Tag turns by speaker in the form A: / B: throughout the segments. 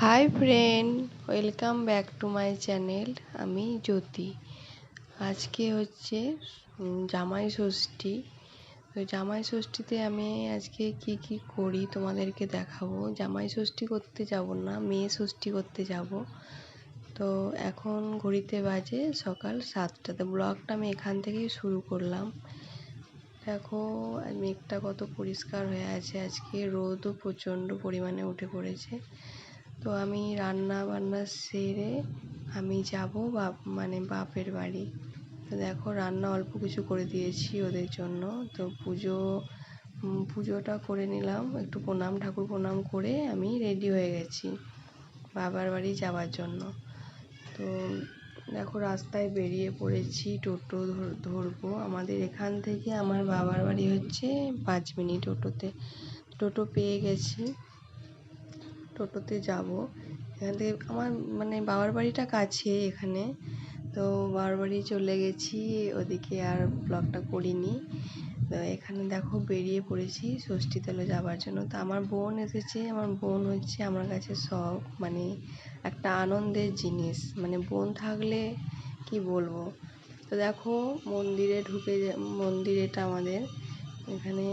A: Hi friend, welcome back to my channel. আমি জ্যোতি। আজকে হচ্ছে জামাই ষষ্ঠী। তো জামাই ষষ্ঠীতে আমি আজকে কি করি তোমাদেরকে দেখাবো। জামাই ষষ্ঠী করতে যাব না, মেয়ে ষষ্ঠী করতে যাব। তো এখন ঘড়িতে বাজে সকাল 7টাতে। ব্লগটা আমি এখান থেকেই শুরু করলাম। দেখো মেঘটা কত পরিষ্কার হয়ে আছে, আজকে রোদও প্রচণ্ড পরিমাণে উঠে পড়েছে। তো আমি রান্না বান্না সেরে আমি যাব বাপের বাড়ি। তো দেখো রান্না অল্প কিছু করে দিয়েছি ওদের জন্য। তো পুজোটা করে নিলাম, একটু ঠাকুর প্রণাম করে আমি রেডি হয়ে গেছি বাবার বাড়ি যাওয়ার জন্য। তো দেখো রাস্তায় বেরিয়ে পড়েছি, টোটো ধরবো। আমাদের এখান থেকে আমার বাবার বাড়ি হচ্ছে 5 মিনিট টোটো পেয়ে গেছি, টোটোতে যাব। এখান থেকে আমার বাবার বাড়িটা কাছে এখানে। তো বাবার বাড়ি চলে গেছি, ওদিকে আর ব্লগটা করিনি। তো এখানে দেখো বেরিয়ে পড়েছি ষষ্ঠী তলে যাওয়ার জন্য। তো আমার বোন এসেছে। আমার বোন হচ্ছে আমার কাছে সব একটা আনন্দের জিনিস। বোন থাকলে কি বলবো। তো দেখো মন্দির এটা আমাদের এখানে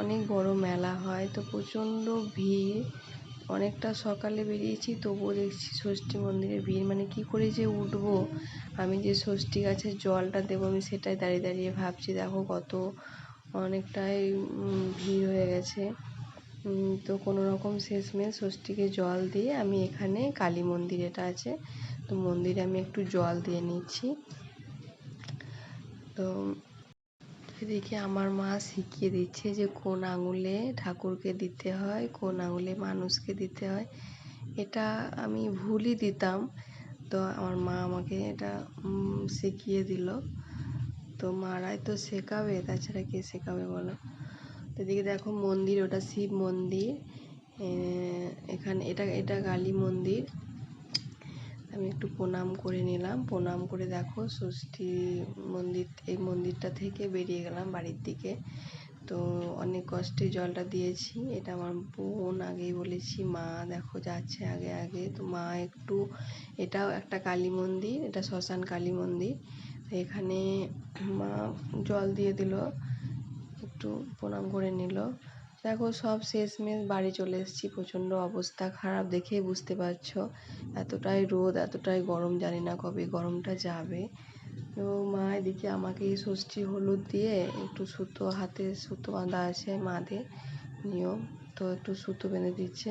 A: অনেক বড় মেলা হয়। তো প্রচণ্ড ভিড়, অনেকটা সকালে বেরিয়েছি তবুও দেখছি ষষ্ঠী মন্দিরে ভিড়। কি করে যে উঠবো, আমি যে ষষ্ঠী গাছের জলটা দেবো আমি সেটাই দাঁড়িয়ে দাঁড়িয়ে ভাবছি। দেখো অনেকটাই ভিড় হয়ে গেছে। তো কোনো রকম শেষমেশ ষষ্ঠীকে জল দিয়ে আমি এখানে কালী মন্দির এটা আছে, তো মন্দিরে আমি একটু জল দিয়ে নিচ্ছি। তো এদিকে আমার মা শিখিয়ে দিচ্ছে যে কোন আঙুলে ঠাকুরকে দিতে হয়, কোন আঙুলে মানুষকে দিতে হয়। এটা আমি ভুলই দিতাম, তো আমার মা আমাকে এটা শিখিয়ে দিল। তো মারাই তো শেখাবে, তাছাড়া কে শেখাবে বলো। তো এদিকে দেখো মন্দির, ওটা শিব মন্দির। এখানে এটা কালী মন্দির। আমি একটু প্রণাম করে নিলাম। প্রণাম করে দেখো ষষ্ঠী এই মন্দিরটা থেকে বেরিয়ে গেলাম বাড়ির দিকে। তো অনেক কষ্টে জলটা দিয়েছি। এটা আমার বোন, আগেই বলেছি। মা দেখো যাচ্ছে আগে আগে। তো মা এটাও একটা কালী মন্দির, এটা শ্মশান কালী মন্দির। এখানে মা জল দিয়ে দিল, একটু প্রণাম করে নিল। দেখো সব শেষমেশ বাড়ি চলে এসেছি। প্রচণ্ড অবস্থা খারাপ, দেখেই বুঝতে পারছো। এতটাই রোদ, এতটাই গরম, জানি না কবে গরমটা যাবে। তো মা এদিকে আমাকে ষষ্ঠী হলুদ দিয়ে একটু হাতে সুতো বাঁধা আছে মাদের নিয়ম, তো একটু সুতো বেঁধে দিচ্ছে।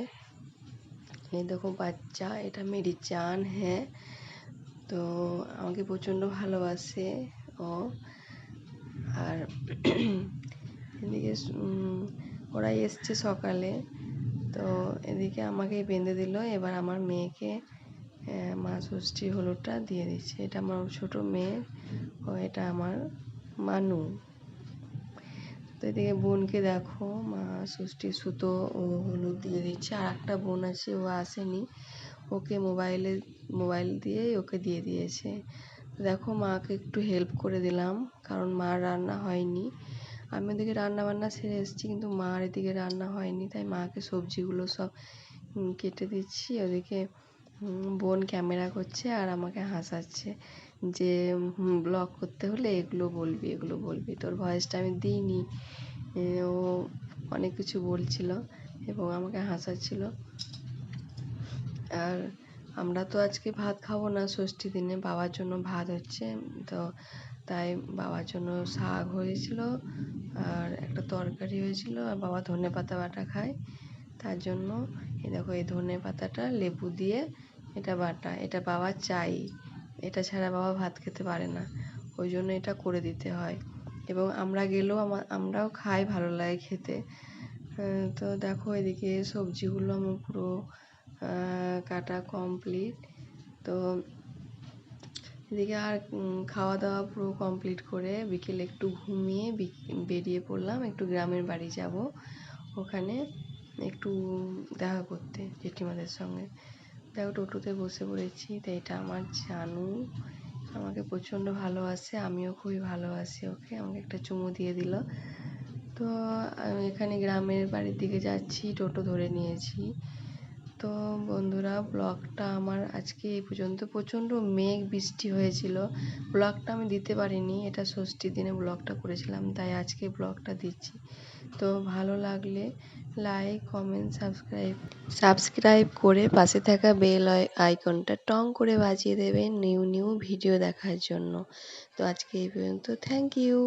A: এই দেখো বাচ্চা, এটা মেরি জান হ্যাঁ। তো আমাকে প্রচণ্ড ভালোবাসে ও। আর এদিকে ওরা এসছে সকালে, তো এদিকে আমাকে বেঁধে দিল। এবার আমার মেয়েকে মা ষষ্ঠী হলুদটা দিয়ে দিচ্ছে। এটা আমার ছোট মেয়ে, ও এটা আমার মানু। তো এদিকে বোনকে দেখো মা ষষ্ঠীর সুতো ও হলুদ দিয়ে দিচ্ছে। আর একটা বোন আছে, ও আসেনি, ওকে মোবাইল দিয়ে ওকে দিয়ে দিয়েছে। দেখো মাকে একটু হেল্প করে দিলাম, কারণ মার রান্না হয়নি। আমি ওদিকে রান্না বান্না সেরে এসেছি, কিন্তু মার এদিকে রান্না হয়নি, তাই মাকে সবজিগুলো সব কেটে দিচ্ছি। ওদিকে বোন ক্যামেরা করছে আর আমাকে হাসাচ্ছে যে ব্লগ করতে হলে এগুলো বলবি। তোর ভয়েসটা আমি দিইনি। ও অনেক কিছু বলছিল এবং আমাকে হাসাচ্ছিল। আর আমরা তো আজকে ভাত খাবো না ষষ্ঠী দিনে, বাবার জন্য ভাত হচ্ছে। তো তাই বাবার জন্য শাক হয়েছিল আর একটা তরকারি হয়েছিল, আর বাবা ধনেপাতা বাটা খায়, তার জন্য এই দেখো এই ধনেপাতাটা লেবু দিয়ে এটা বাটা, এটা বাবার চাই, এটা ছাড়া বাবা ভাত খেতে পারে না, ওই জন্য এটা করে দিতে হয়। এবং আমরা গেলেও আমরাও খাই, ভালো লাগে খেতে। তো দেখো এদিকে সবজিগুলো আমার পুরো কাটা কমপ্লিট। তো এদিকে আর খাওয়া দাওয়া পুরো কমপ্লিট করে বিকেলে একটু ঘুমিয়ে বেরিয়ে পড়লাম, একটু গ্রামের বাড়ি যাব, ওখানে একটু দেখা করতে জেঠিমাদের সঙ্গে। দেখো টোটোতে বসে পড়েছি। তো এটা আমার জানু, আমাকে প্রচণ্ড ভালোবাসে, আমিও খুবই ভালোবাসি ওকে। আমাকে একটা চুমু দিয়ে দিল। তো এখানে গ্রামের বাড়ির দিকে যাচ্ছি, টোটো ধরে নিয়েছি। তো বন্ধুরা, ব্লগটা আমার আজকে এই পর্যন্ত। প্রচণ্ড মেঘ বৃষ্টি হয়েছিল, ব্লগটা আমি দিতে পারিনি। এটা ষষ্ঠীর দিনে ব্লগটা করেছিলাম, তাই আজকে ব্লগটা দিচ্ছি। তো ভালো লাগলে লাইক, কমেন্ট, সাবস্ক্রাইব করে পাশে থাকা বেল আইকনটা টং করে বাজিয়ে দেবেন নিউ ভিডিও দেখার জন্য। তো আজকে এই পর্যন্ত। Thank you.